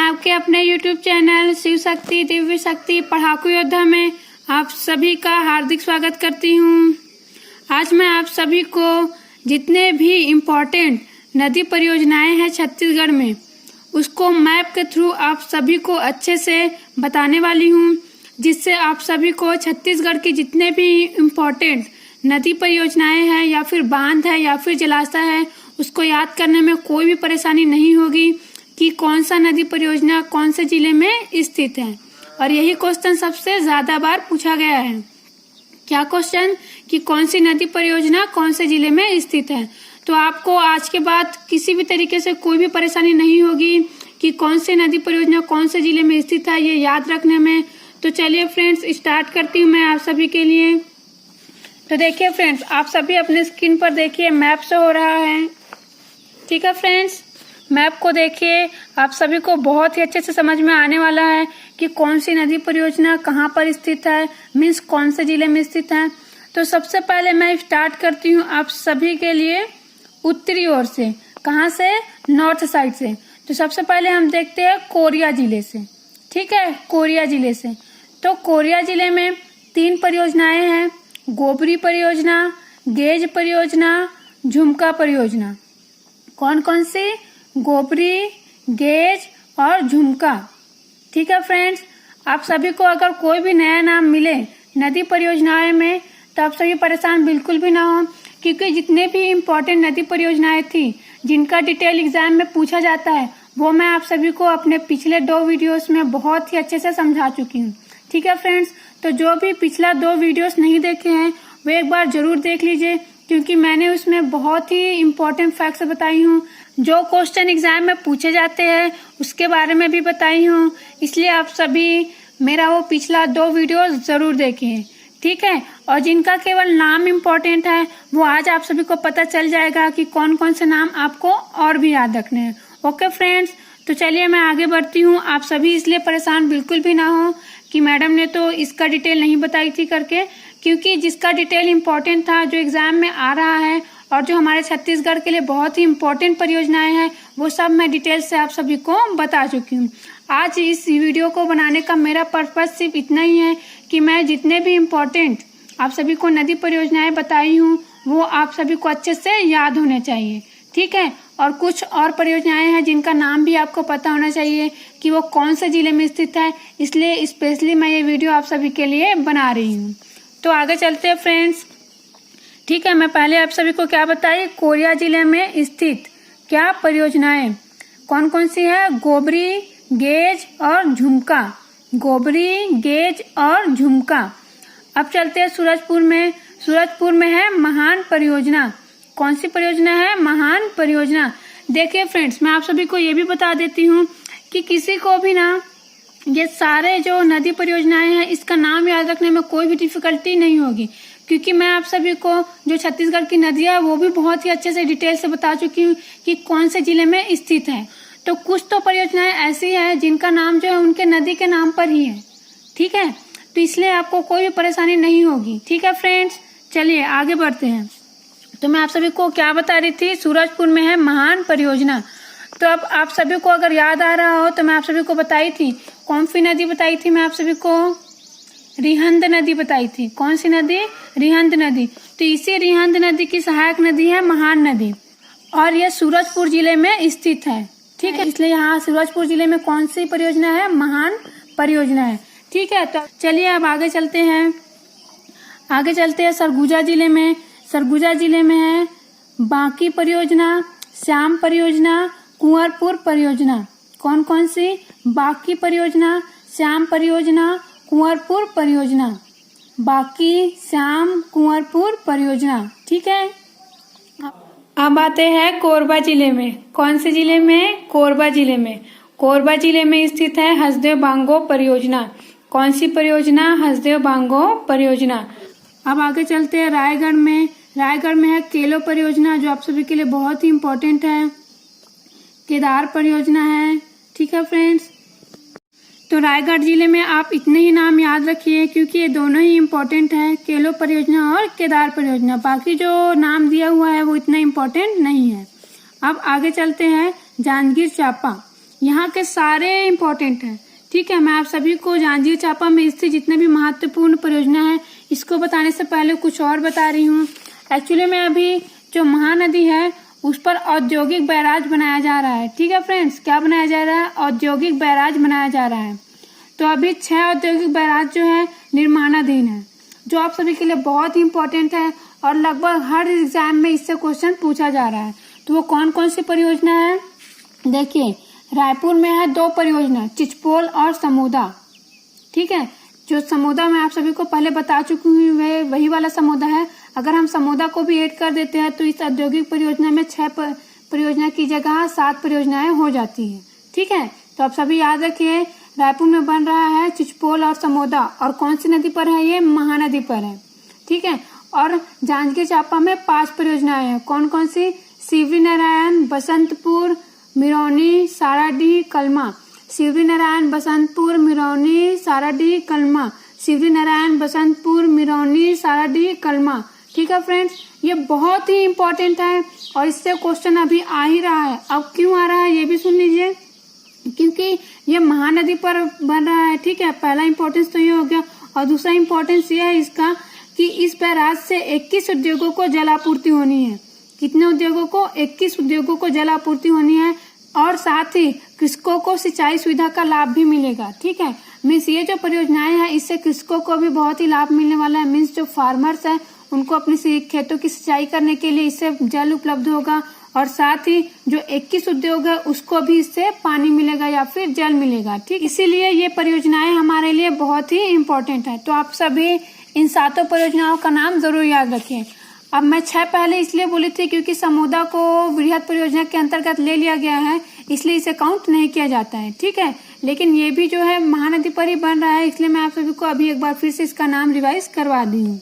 आपके अपने YouTube channel Shiv Shakti Divya शक्ति पढ़ाकू योद्धा में आप सभी का हार्दिक स्वागत करती हूँ। आज मैं आप सभी को जितने भी इम्पोर्टेंट नदी परियोजनाएं हैं छत्तीसगढ़ में, उसको मैप के थ्रू आप सभी को अच्छे से बताने वाली हूँ, जिससे आप सभी को छत्तीसगढ़ की जितने भी इम्पोर्टेंट नदी परियोजनाएं हैं या फिर बांध है या फिर जलाशय है, उसको याद करने में कोई भी परेशानी नहीं होगी कि कौन सा नदी परियोजना कौन से जिले में स्थित है। और यही क्वेश्चन सबसे ज्यादा बार पूछा गया है। क्या क्वेश्चन कि कौन सी नदी परियोजना कौन से जिले में स्थित है। तो आपको आज के बाद किसी भी तरीके से कोई भी परेशानी नहीं होगी कि कौन सी नदी परियोजना कौन से जिले में स्थित है, ये याद रखने में। तो चलिए फ्रेंड्स, स्टार्ट करती हूँ मैं आप सभी के लिए। तो देखिए फ्रेंड्स, आप सभी अपने स्क्रीन पर देखिए मैप से हो रहा है। ठीक है फ्रेंड्स, मैप को देखिए, आप सभी को बहुत ही अच्छे से समझ में आने वाला है कि कौन सी नदी परियोजना कहाँ पर स्थित है, मीन्स कौन से जिले में स्थित है। तो सबसे पहले मैं स्टार्ट करती हूँ आप सभी के लिए उत्तरी ओर से। कहाँ से? नॉर्थ साइड से। तो सबसे पहले हम देखते हैं कोरिया जिले से। ठीक है, कोरिया जिले से। तो कोरिया जिले में 3 परियोजनाएं हैं, गोबरी परियोजना, गेज परियोजना, झुमका परियोजना। कौन कौन सी? गोबरी, गेज और झुमका। ठीक है फ्रेंड्स, आप सभी को अगर कोई भी नया नाम मिले नदी परियोजनाएं में तो आप सभी परेशान बिल्कुल भी ना हो, क्योंकि जितने भी इम्पोर्टेंट नदी परियोजनाएं थी जिनका डिटेल एग्जाम में पूछा जाता है, वो मैं आप सभी को अपने पिछले 2 वीडियोस में बहुत ही अच्छे से समझा चुकी हूँ। ठीक है फ्रेंड्स, तो जो भी पिछला 2 वीडियोस नहीं देखे हैं वो एक बार जरूर देख लीजिए, क्योंकि मैंने उसमें बहुत ही इम्पोर्टेंट फैक्ट्स बताई हूँ। जो क्वेश्चन एग्जाम में पूछे जाते हैं उसके बारे में भी बताई हूँ, इसलिए आप सभी मेरा वो पिछला 2 वीडियो जरूर देखें। ठीक है, और जिनका केवल नाम इम्पोर्टेंट है वो आज आप सभी को पता चल जाएगा कि कौन कौन से नाम आपको और भी याद रखने हैं। ओके फ्रेंड्स, तो चलिए मैं आगे बढ़ती हूँ। आप सभी इसलिए परेशान बिल्कुल भी ना हो कि मैडम ने तो इसका डिटेल नहीं बताई थी करके, क्योंकि जिसका डिटेल इम्पोर्टेंट था, जो एग्जाम में आ रहा है और जो हमारे छत्तीसगढ़ के लिए बहुत ही इम्पोर्टेंट परियोजनाएं हैं, वो सब मैं डिटेल से आप सभी को बता चुकी हूँ। आज इस वीडियो को बनाने का मेरा पर्पज सिर्फ इतना ही है कि मैं जितने भी इम्पोर्टेंट आप सभी को नदी परियोजनाएं बताई हूँ वो आप सभी को अच्छे से याद होने चाहिए। ठीक है, और कुछ और परियोजनाएं हैं जिनका नाम भी आपको पता होना चाहिए कि वो कौन से जिले में स्थित है, इसलिए स्पेशली मैं ये वीडियो आप सभी के लिए बना रही हूँ। तो आगे चलते हैं फ्रेंड्स। ठीक है, मैं पहले आप सभी को क्या बताई, कोरिया जिले में स्थित क्या परियोजनाएं कौन कौन सी है? गोबरी, गेज और झुमका। गोबरी, गेज और झुमका। अब चलते हैं सूरजपुर में। सूरजपुर में है महान परियोजना। कौन सी परियोजना है? महान परियोजना। देखिए फ्रेंड्स, मैं आप सभी को ये भी बता देती हूँ कि किसी को भी ना ये सारे जो नदी परियोजनाएं हैं इसका नाम याद रखने में कोई भी डिफिकल्टी नहीं होगी, क्योंकि मैं आप सभी को जो छत्तीसगढ़ की नदियां है वो भी बहुत ही अच्छे से डिटेल से बता चुकी हूँ कि कौन से जिले में स्थित है। तो कुछ तो परियोजनाएं ऐसी है जिनका नाम जो है उनके नदी के नाम पर ही है। ठीक है, तो इसलिए आपको कोई भी परेशानी नहीं होगी। ठीक है फ्रेंड्स, चलिए आगे बढ़ते हैं। तो मैं आप सभी को क्या बता रही थी, सूरजपुर में है महान परियोजना। तो अब आप सभी को अगर याद आ रहा हो तो मैं आप सभी को बताई थी, कौन सी नदी बताई थी मैं आप सभी को? रिहंद नदी बताई थी। कौन सी नदी? रिहंद नदी। तो इसी रिहंद नदी की सहायक नदी है महान नदी, और यह सूरजपुर जिले में स्थित है। ठीक है, इसलिए यहाँ सूरजपुर जिले में कौन सी परियोजना है? महान परियोजना है। ठीक है, तो चलिए अब आगे चलते हैं। आगे चलते हैं सरगुजा जिले में। सरगुजा जिले में है बांकी परियोजना, श्याम परियोजना, कुंवरपुर परियोजना। कौन कौन सी? बांकी परियोजना, श्याम परियोजना, कुंवरपुर परियोजना। बांकी, श्याम, कुंवरपुर परियोजना। ठीक है, अब आते हैं कोरबा जिले में। कौन से जिले में? कोरबा जिले में। कोरबा जिले में स्थित है हसदेव बांगो परियोजना। कौन सी परियोजना? हसदेव बांगो परियोजना। अब आगे चलते हैं रायगढ़ में। रायगढ़ में है केलो परियोजना, जो आप सभी के लिए बहुत ही इम्पोर्टेंट है। केदार परियोजना है। ठीक है फ्रेंड्स, तो रायगढ़ जिले में आप इतने ही नाम याद रखिए, क्योंकि ये दोनों ही इम्पोर्टेंट है, केलो परियोजना और केदार परियोजना। बाकी जो नाम दिया हुआ है वो इतना इम्पोर्टेंट नहीं है। अब आगे चलते हैं जांजगीर चांपा। यहाँ के सारे इम्पोर्टेंट हैं। ठीक है, मैं आप सभी को जांजगीर चांपा में स्थित जितने भी महत्वपूर्ण परियोजना है इसको बताने से पहले कुछ और बता रही हूँ। एक्चुअली में अभी जो महानदी है उस पर औद्योगिक बैराज बनाया जा रहा है। ठीक है फ्रेंड्स, क्या बनाया जा रहा है? औद्योगिक बैराज बनाया जा रहा है। तो अभी 6 औद्योगिक बैराज जो है निर्माणाधीन है, जो आप सभी के लिए बहुत ही इम्पोर्टेंट है और लगभग हर एग्जाम में इससे क्वेश्चन पूछा जा रहा है। तो वो कौन कौन सी परियोजना है? देखिए, रायपुर में है 2 परियोजना, चिचपोल और समोदा। ठीक है, जो समोदा मैं आप सभी को पहले बता चुकी हूँ वही वाला समोदा है। अगर हम समोदा को भी ऐड कर देते हैं तो इस औद्योगिक परियोजना में 6 परियोजना की जगह 7 परियोजनाएं हो जाती है। ठीक है, तो आप सभी याद रखिए, रायपुर में बन रहा है चिचपोल और समोदा, और कौन सी नदी पर है? ये महानदी पर है। ठीक है, और जांजगीर चांपा में 5 परियोजनाएं हैं। कौन कौन सी? शिवरी नारायण, बसंतपुर, मिरौनी, साराडीह, कलमा। शिवरी नारायण, बसंतपुर, मिरौनी, साराडीह, कलमा। शिवरी नारायण, बसंतपुर, मिरौनी, साराडीह, कलमा। ठीक है फ्रेंड्स, ये बहुत ही इम्पोर्टेंट है और इससे क्वेश्चन अभी आ ही रहा है। अब क्यों आ रहा है ये भी सुन लीजिए, क्योंकि ये महानदी पर बन रहा है। ठीक है, पहला इम्पोर्टेंस तो ये हो गया, और दूसरा इम्पोर्टेंस ये है इसका कि इस बैराज से 21 उद्योगों को जलापूर्ति होनी है। कितने उद्योगों को? 21 उद्योगों को जलापूर्ति होनी है, और साथ ही कृषकों को सिंचाई सुविधा का लाभ भी मिलेगा। ठीक है, मीन्स ये जो परियोजनाएं हैं इससे कृषकों को भी बहुत ही लाभ मिलने वाला है। मीन्स जो फार्मर्स है उनको अपनी खेतों की सिंचाई करने के लिए इससे जल उपलब्ध होगा, और साथ ही जो 21 उद्योग है उसको भी इससे पानी मिलेगा या फिर जल मिलेगा। ठीक, इसीलिए ये परियोजनाएं हमारे लिए बहुत ही इम्पोर्टेंट है। तो आप सभी इन 7 परियोजनाओं का नाम जरूर याद रखें। अब मैं 6 पहले इसलिए बोली थी क्योंकि समोदा को वृहद परियोजना के अंतर्गत ले लिया गया है, इसलिए इसे काउंट नहीं किया जाता है। ठीक है, लेकिन ये भी जो है महानदी पर ही बन रहा है, इसलिए मैं आप सभी को अभी एक बार फिर से इसका नाम रिवाइज करवा दी हूँ।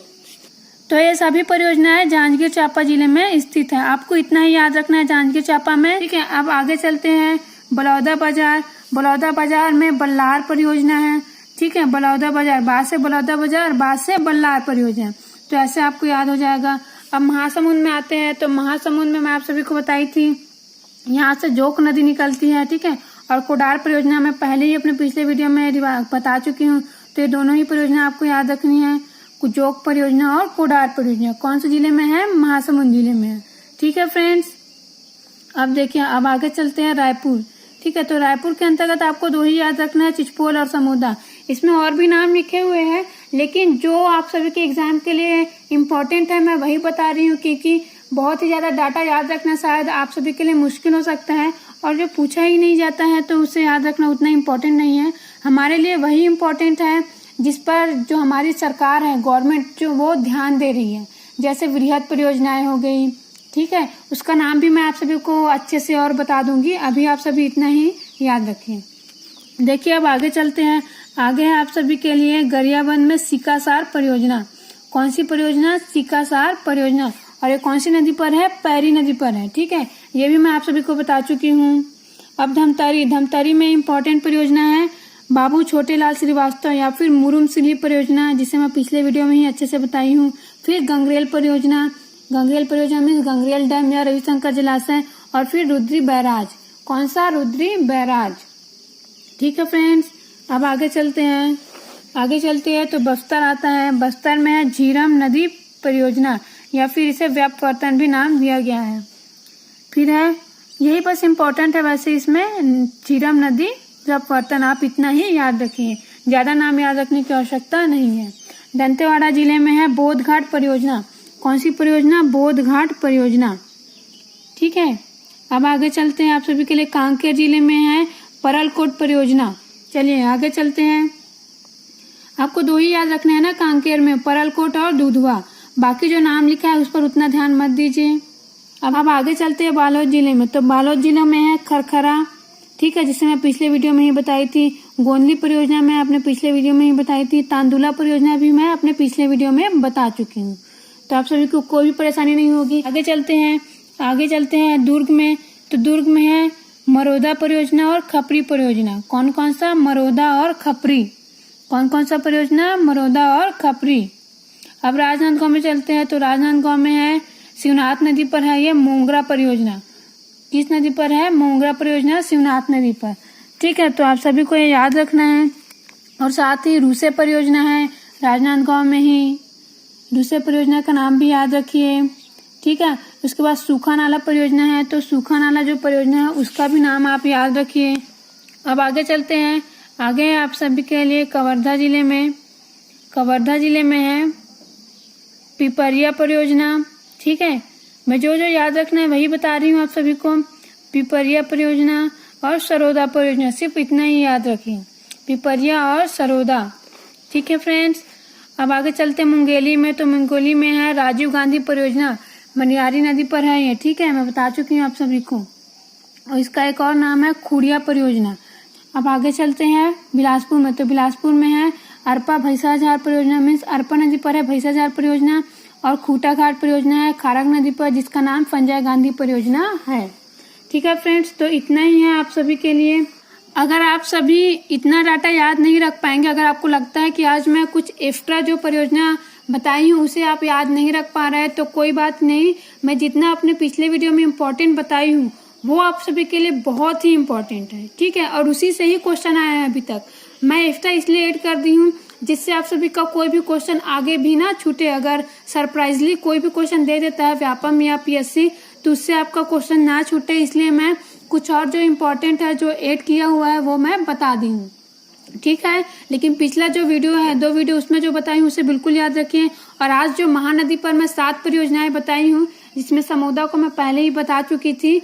तो ये सभी परियोजनाएं जांजगीर चांपा जिले में स्थित है। आपको इतना ही याद रखना है जांजगीर चांपा में। ठीक है, अब आगे चलते हैं। बलौदा बाजार, बलौदा बाजार में बल्लार परियोजना है। ठीक है, बलौदा बाजार, बात से बलौदा बाजार, बात से बल्लार परियोजना, तो ऐसे आपको याद हो जाएगा। अब महासमुंद में आते हैं, तो महासमुंद में मैं आप सभी को बताई थी यहाँ से जोक नदी निकलती है। ठीक है, और कोडार परियोजना मैं पहले ही अपने पिछले वीडियो में बता चुकी हूँ, तो ये दोनों ही परियोजना आपको याद रखनी है, जोक परियोजना और कोडार परियोजना। कौन से जिले में है? महासमुंद जिले में है। ठीक है फ्रेंड्स, अब देखिए, अब आगे चलते हैं रायपुर। ठीक है, तो रायपुर के अंतर्गत आपको 2 ही याद रखना है, चिचपोल और समोदा। इसमें और भी नाम लिखे हुए हैं, लेकिन जो आप सभी के एग्जाम के लिए इम्पोर्टेंट है मैं वही बता रही हूँ, क्योंकि बहुत ही ज्यादा डाटा याद रखना शायद आप सभी के लिए मुश्किल हो सकता है, और जो पूछा ही नहीं जाता है तो उसे याद रखना उतना इम्पोर्टेंट नहीं है। हमारे लिए वही इम्पोर्टेंट है जिस पर जो हमारी सरकार है, गवर्नमेंट, जो वो ध्यान दे रही है, जैसे वृहद परियोजनाएं हो गई। ठीक है, उसका नाम भी मैं आप सभी को अच्छे से और बता दूंगी, अभी आप सभी इतना ही याद रखें। देखिए, अब आगे चलते हैं। आगे है आप सभी के लिए गरियाबंद में सिकासार परियोजना। कौन सी परियोजना? सिकासार परियोजना, और ये कौन सी नदी पर है? पैरी नदी पर है। ठीक है, ये भी मैं आप सभी को बता चुकी हूँ। अब धमतरी, धमतरी में इम्पोर्टेंट परियोजना है बाबू छोटेलाल श्रीवास्तव या फिर मुरुम सिली परियोजना, जिसे मैं पिछले वीडियो में ही अच्छे से बताई हूँ। फिर गंगरेल परियोजना, गंगरेल परियोजना में गंगरेल डैम या रविशंकर जलाशय, और फिर रुद्री बैराज। कौन सा? रुद्री बैराज। ठीक है फ्रेंड्स, अब आगे चलते हैं। आगे चलते हैं तो बस्तर आता है। बस्तर में है झीरम नदी परियोजना, या फिर इसे व्यापवर्तन भी नाम दिया गया है। फिर है, यही बस इम्पोर्टेंट है वैसे इसमें, झीरम नदी व्यापवर्तन, आप इतना ही याद रखिए, ज्यादा नाम याद रखने की आवश्यकता नहीं है। दंतेवाड़ा जिले में है बोधघाट परियोजना। कौन सी परियोजना? बोधघाट परियोजना। ठीक है, अब आगे चलते हैं। आप सभी के लिए कांकेर जिले में है परलकोट परियोजना। चलिए आगे चलते हैं। आपको 2 ही याद रखना है ना कांकेर में, परलकोट और दुधवा। बाकी जो नाम लिखा है उस पर उतना ध्यान मत दीजिए। अब आगे चलते हैं बालोद जिले में, तो बालोद जिले में है खरखरा। ठीक है, जिसे मैं पिछले वीडियो में ही बताई थी। गोंदली परियोजना मैं अपने पिछले वीडियो में ही बताई थी। तांदुला परियोजना भी मैं अपने पिछले वीडियो में बता चुकी हूँ, तो आप सभी को कोई भी परेशानी नहीं होगी। आगे चलते हैं दुर्ग में, तो दुर्ग में है मरोदा परियोजना और खपरी परियोजना। कौन कौन सा? मरोदा और खपरी। कौन कौन सा परियोजना? मरोदा और खपरी। अब राजनांदगांव में चलते हैं, तो राजनांदगांव में है शिवनाथ नदी पर है ये मोंगरा परियोजना। किस नदी पर है? मोंगरा परियोजना शिवनाथ नदी पर। ठीक है, तो आप सभी को ये याद रखना है। और साथ ही रूसे परियोजना है राजनांदगांव में ही, रूसे परियोजना का नाम भी याद रखिए। ठीक है, उसके बाद सूखा नाला परियोजना है, तो सूखा नाला जो परियोजना है उसका भी नाम आप याद रखिए। अब आगे चलते हैं। आगे आप सभी के लिए कवर्धा जिले में है पिपरिया परियोजना। ठीक है, मैं जो याद रखना है वही बता रही हूँ आप सभी को। पिपरिया परियोजना और सरोदा परियोजना, सिर्फ इतना ही याद रखिए, पिपरिया और सरोदा। ठीक है फ्रेंड्स, अब आगे चलते हैं मुंगेली में। तो मुंगेली में है राजीव गांधी परियोजना, मनियारी नदी पर है ये। ठीक है, मैं बता चुकी हूँ आप सभी को। और इसका एक और नाम है खुड़िया परियोजना। अब आगे चलते हैं बिलासपुर में। तो बिलासपुर में है अरपा भैंसाझार परियोजना, मीन्स अरपा नदी पर है भैंसाझार परियोजना। और खूटा घाट परियोजना है खारंग नदी पर, जिसका नाम संजय गांधी परियोजना है। ठीक है फ्रेंड्स, तो इतना ही है आप सभी के लिए। अगर आप सभी इतना डाटा याद नहीं रख पाएंगे, अगर आपको लगता है कि आज मैं कुछ एक्स्ट्रा जो परियोजना बताई हूँ उसे आप याद नहीं रख पा रहे हैं, तो कोई बात नहीं। मैं जितना अपने पिछले वीडियो में इम्पोर्टेंट बताई हूँ वो आप सभी के लिए बहुत ही इम्पोर्टेंट है। ठीक है, और उसी से ही क्वेश्चन आया है अभी तक। मैं एक्स्ट्रा इसलिए ऐड कर दी हूँ जिससे आप सभी का कोई भी क्वेश्चन आगे भी ना छूटे। अगर सरप्राइजली कोई भी क्वेश्चन दे देता है व्यापम या पीएससी, तो उससे आपका क्वेश्चन ना छूटे, इसलिए मैं कुछ और जो इम्पोर्टेंट है जो ऐड किया हुआ है वो मैं बता दी हूँ। ठीक है, लेकिन पिछला जो वीडियो है 2 वीडियो उसमें जो बताई हूँ उसे बिल्कुल याद रखिए। और आज जो महानदी पर मैं 7 परियोजनाएं बताई हूँ, जिसमें समोदा को मैं पहले ही बता चुकी थी,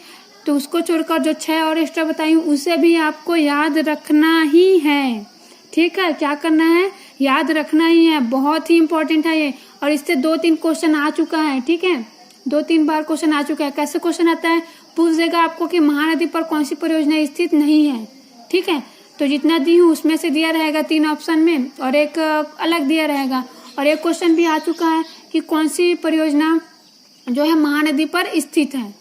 तो उसको छोड़कर जो 6 और एक्स्ट्रा बताई हूँ उसे भी आपको याद रखना ही है। ठीक है, क्या करना है? याद रखना ही है, बहुत ही इम्पोर्टेंट है ये। और इससे 2-3 क्वेश्चन आ चुका है। ठीक है, 2-3 बार क्वेश्चन आ चुका है। कैसे क्वेश्चन आता है? पूछ देगा आपको कि महानदी पर कौन सी परियोजना स्थित नहीं है। ठीक है, तो जितना दी हूँ उसमें से दिया रहेगा 3 ऑप्शन में, और एक अलग दिया रहेगा। और एक क्वेश्चन भी आ चुका है कि कौन सी परियोजना जो है महानदी पर स्थित है।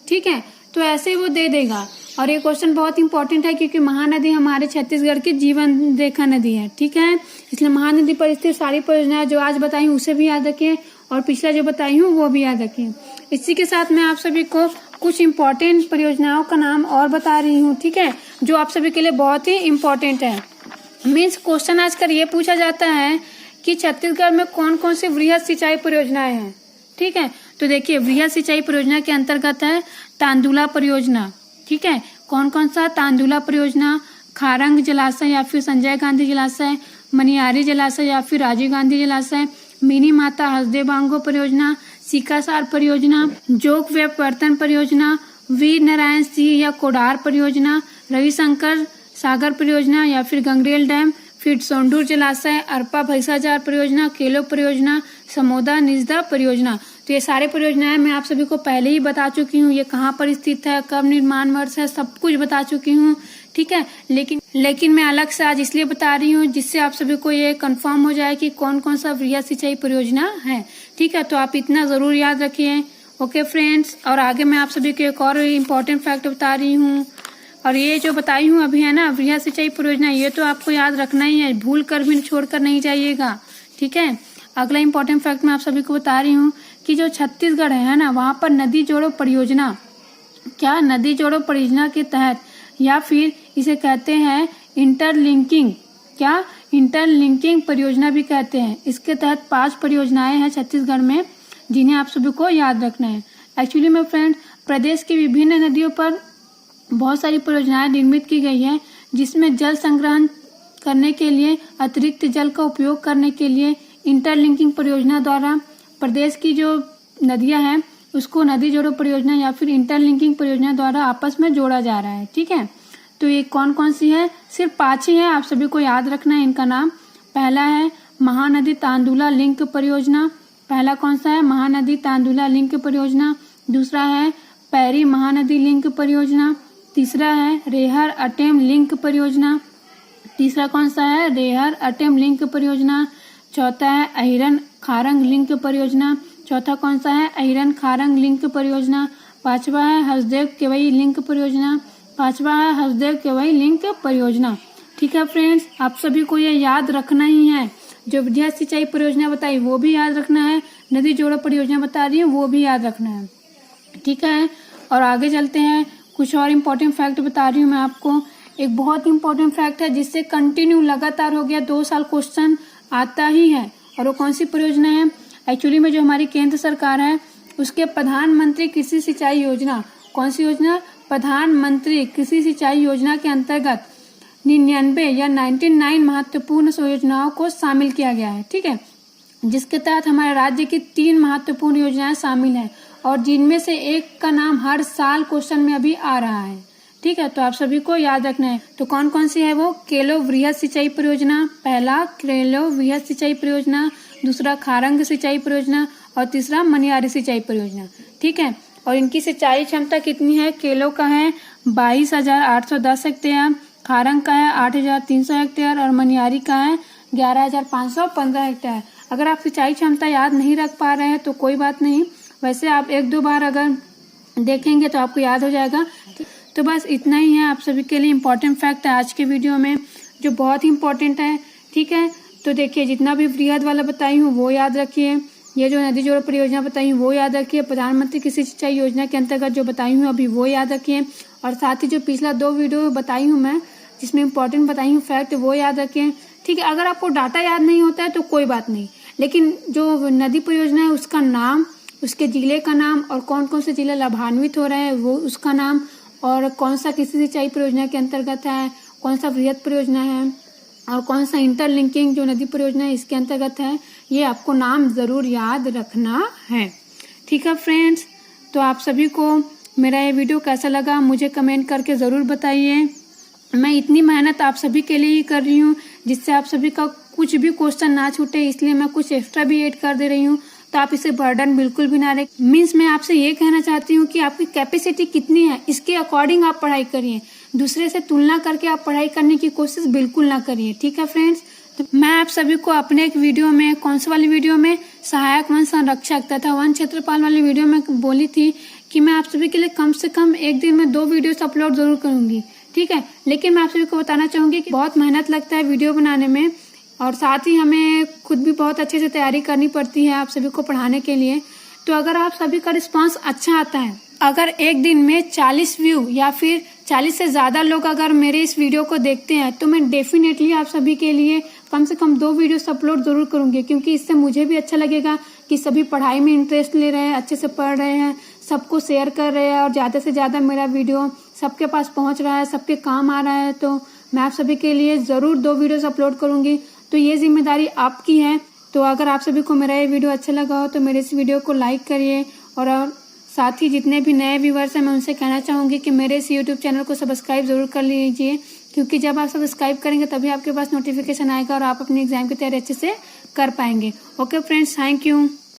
ठीक है, तो ऐसे वो दे देगा। और ये क्वेश्चन बहुत इंपॉर्टेंट है क्योंकि महानदी हमारे छत्तीसगढ़ की जीवन रेखा नदी है। ठीक है, इसलिए महानदी पर स्थित सारी परियोजनाएं जो आज बताई हूँ उसे भी याद रखिए, और पिछला जो बताई हूँ वो भी याद रखिए। इसी के साथ मैं आप सभी को कुछ इम्पोर्टेंट परियोजनाओं का नाम और बता रही हूँ। ठीक है, जो आप सभी के लिए बहुत ही इम्पोर्टेंट है। मीन्स क्वेश्चन आजकल ये पूछा जाता है कि छत्तीसगढ़ में कौन कौन सी वृहद सिंचाई परियोजनाएं हैं। ठीक है, तो देखिए वृहद सिंचाई परियोजना के अंतर्गत है तांदुला परियोजना। ठीक है, कौन कौन सा? तांदुला परियोजना, खारंग जलाशय या फिर संजय गांधी जलाशय, मनियारी जलाशय या फिर राजीव गांधी जलाशय, मिनी माता हसदेव बांगो परियोजना, सीकासार परियोजना, जोग व्यापवर्तन परियोजना, वीर नारायण सिंह या कोडार परियोजना, रविशंकर सागर परियोजना या फिर गंगरेल डैम, फिर सोंडूर जलाशय, अरपा भैंसाझार परियोजना, केलो परियोजना, समोदा निजदा परियोजना। तो ये सारे परियोजनाएं मैं आप सभी को पहले ही बता चुकी हूँ। ये कहाँ पर स्थित है, कब निर्माण वर्ष है, सब कुछ बता चुकी हूँ। ठीक है, लेकिन मैं अलग से आज इसलिए बता रही हूँ जिससे आप सभी को ये कंफर्म हो जाए कि कौन कौन सा वृहद सिंचाई परियोजना है। ठीक है, तो आप इतना जरूर याद रखिए। ओके फ्रेंड्स, और आगे मैं आप सभी को एक और इम्पोर्टेंट फैक्ट बता रही हूँ। और ये जो बताई हूँ अभी है ना वृहद सिंचाई परियोजना, ये तो आपको याद रखना ही है, भूल कर भी छोड़कर नहीं जाइएगा। ठीक है, अगला इम्पोर्टेंट फैक्ट मैं आप सभी को बता रही हूँ कि जो छत्तीसगढ़ है ना, वहाँ पर नदी जोड़ो परियोजना, क्या नदी जोड़ो परियोजना के तहत, या फिर इसे कहते हैं इंटरलिंकिंग, क्या इंटरलिंकिंग परियोजना भी कहते हैं। इसके तहत 5 परियोजनाएं हैं छत्तीसगढ़ में जिन्हें आप सभी को याद रखना है। एक्चुअली में फ्रेंड, प्रदेश की विभिन्न नदियों पर बहुत सारी परियोजनाएं निर्मित की गई है, जिसमें जल संग्रहण करने के लिए, अतिरिक्त जल का उपयोग करने के लिए इंटरलिंकिंग परियोजना द्वारा प्रदेश की जो नदियां हैं उसको नदी जोड़ो परियोजना या फिर इंटरलिंकिंग परियोजना द्वारा आपस में जोड़ा जा रहा है। ठीक है, तो ये कौन कौन सी है? सिर्फ 5 ही है, आप सभी को याद रखना है इनका नाम। पहला है महानदी तांदुला लिंक परियोजना। पहला कौन सा है? महानदी तांदुला लिंक परियोजना। दूसरा है पैरी महानदी लिंक परियोजना। तीसरा है रेहर अटेम लिंक परियोजना। तीसरा कौन सा है? रेहर अटेम लिंक परियोजना। चौथा है अहिरन खारंग लिंक परियोजना। चौथा कौन सा है? अहिरन खारंग लिंक परियोजना। पांचवा है हसदेव केवई लिंक परियोजना। पांचवा है हसदेव केवई लिंक परियोजना। ठीक है फ्रेंड्स, आप सभी को ये याद रखना ही है। जो वृहद सिंचाई परियोजना बताई वो भी याद रखना है, नदी जोड़ो परियोजना बता रही हूँ वो भी याद रखना है। ठीक है, और आगे चलते हैं कुछ और इम्पोर्टेंट फैक्ट बता रही हूँ मैं आपको। एक बहुत इम्पोर्टेंट फैक्ट है जिससे कंटिन्यू लगातार हो गया 2 साल क्वेश्चन आता ही है, और वो कौन सी परियोजना है? एक्चुअली में जो हमारी केंद्र सरकार है उसके प्रधानमंत्री कृषि सिंचाई योजना, कौन सी योजना? प्रधानमंत्री कृषि सिंचाई योजना के अंतर्गत 99 या 99 महत्वपूर्ण योजनाओं को शामिल किया गया है। ठीक है, जिसके तहत हमारे राज्य की 3 महत्वपूर्ण योजनाएं शामिल हैं, और जिनमें से एक का नाम हर साल क्वेश्चन में अभी आ रहा है। ठीक है, तो आप सभी को याद रखना है। तो कौन कौन सी है वो? केलो वृहद सिंचाई परियोजना, पहला केलो वृहद सिंचाई परियोजना, दूसरा खारंग सिंचाई परियोजना, और तीसरा मनियारी सिंचाई परियोजना। ठीक है, और इनकी सिंचाई क्षमता कितनी है? केलो का है 22,810 हेक्टेयर, खारंग का है 8,300 हेक्टेयर, और मनियारी का है 11,515 हेक्टेयर। अगर आप सिंचाई क्षमता याद नहीं रख पा रहे हैं तो कोई बात नहीं, वैसे आप 1-2 बार अगर देखेंगे तो आपको याद हो जाएगा। तो बस इतना ही है आप सभी के लिए इम्पोर्टेंट फैक्ट है आज के वीडियो में, जो बहुत ही इम्पोर्टेंट है। ठीक है, तो देखिए जितना भी वृहद वाला बताई हूँ वो याद रखिए, ये जो नदी जोड़ परियोजना बताई हूँ वो याद रखिए, प्रधानमंत्री कृषि सिंचाई योजना के अंतर्गत जो बताई हूँ अभी वो याद रखिए, और साथ ही जो पिछला 2 वीडियो बताई हूँ मैं जिसमें इम्पोर्टेंट बताई हूँ फैक्ट वो याद रखिए। ठीक है, अगर आपको डाटा याद नहीं होता है तो कोई बात नहीं, लेकिन जो नदी परियोजना है उसका नाम, उसके जिले का नाम, और कौन कौन से जिले लाभान्वित हो रहे हैं वो उसका नाम, और कौन सा कृषि सिंचाई परियोजना के अंतर्गत है, कौन सा वृहद परियोजना है, और कौन सा इंटरलिंकिंग जो नदी परियोजना है इसके अंतर्गत है, ये आपको नाम जरूर याद रखना है। ठीक है फ्रेंड्स, तो आप सभी को मेरा ये वीडियो कैसा लगा मुझे कमेंट करके ज़रूर बताइए। मैं इतनी मेहनत आप सभी के लिए ही कर रही हूँ जिससे आप सभी का कुछ भी क्वेश्चन ना छूटे, इसलिए मैं कुछ एक्स्ट्रा भी ऐड कर दे रही हूँ, तो आप इसे बर्डन बिल्कुल भी ना रखें। मीन्स मैं आपसे ये कहना चाहती हूँ कि आपकी कैपेसिटी कितनी है इसके अकॉर्डिंग आप पढ़ाई करिए, दूसरे से तुलना करके आप पढ़ाई करने की कोशिश बिल्कुल ना करिए। ठीक है फ्रेंड्स, तो मैं आप सभी को अपने एक वीडियो में, कौन से वाली वीडियो में, सहायक वन संरक्षक तथा वन क्षेत्रपाल वाली वीडियो में बोली थी कि मैं आप सभी के लिए कम से कम एक दिन में 2 वीडियोस अपलोड जरूर करूंगी। ठीक है, लेकिन मैं आप सभी को बताना चाहूंगी कि बहुत मेहनत लगता है वीडियो बनाने में, और साथ ही हमें खुद भी बहुत अच्छे से तैयारी करनी पड़ती है आप सभी को पढ़ाने के लिए। तो अगर आप सभी का रिस्पांस अच्छा आता है, अगर एक दिन में 40 व्यू या फिर 40 से ज़्यादा लोग अगर मेरे इस वीडियो को देखते हैं तो मैं डेफिनेटली आप सभी के लिए कम से कम 2 वीडियोस अपलोड जरूर करूंगी, क्योंकि इससे मुझे भी अच्छा लगेगा कि सभी पढ़ाई में इंटरेस्ट ले रहे हैं, अच्छे से पढ़ रहे हैं, सबको शेयर कर रहे हैं, और ज़्यादा से ज़्यादा मेरा वीडियो सबके पास पहुँच रहा है, सबके काम आ रहा है। तो मैं आप सभी के लिए ज़रूर 2 वीडियोस अपलोड करूँगी, तो ये जिम्मेदारी आपकी है। तो अगर आप सभी को मेरा ये वीडियो अच्छा लगा हो तो मेरे इस वीडियो को लाइक करिए, और साथ ही जितने भी नए व्यूवर्स हैं मैं उनसे कहना चाहूँगी कि मेरे इस यूट्यूब चैनल को सब्सक्राइब जरूर कर लीजिए, क्योंकि जब आप सब्सक्राइब करेंगे तभी आपके पास नोटिफिकेशन आएगा और आप अपनी एग्जाम की तैयारी अच्छे से कर पाएंगे। Okay friends, thank you.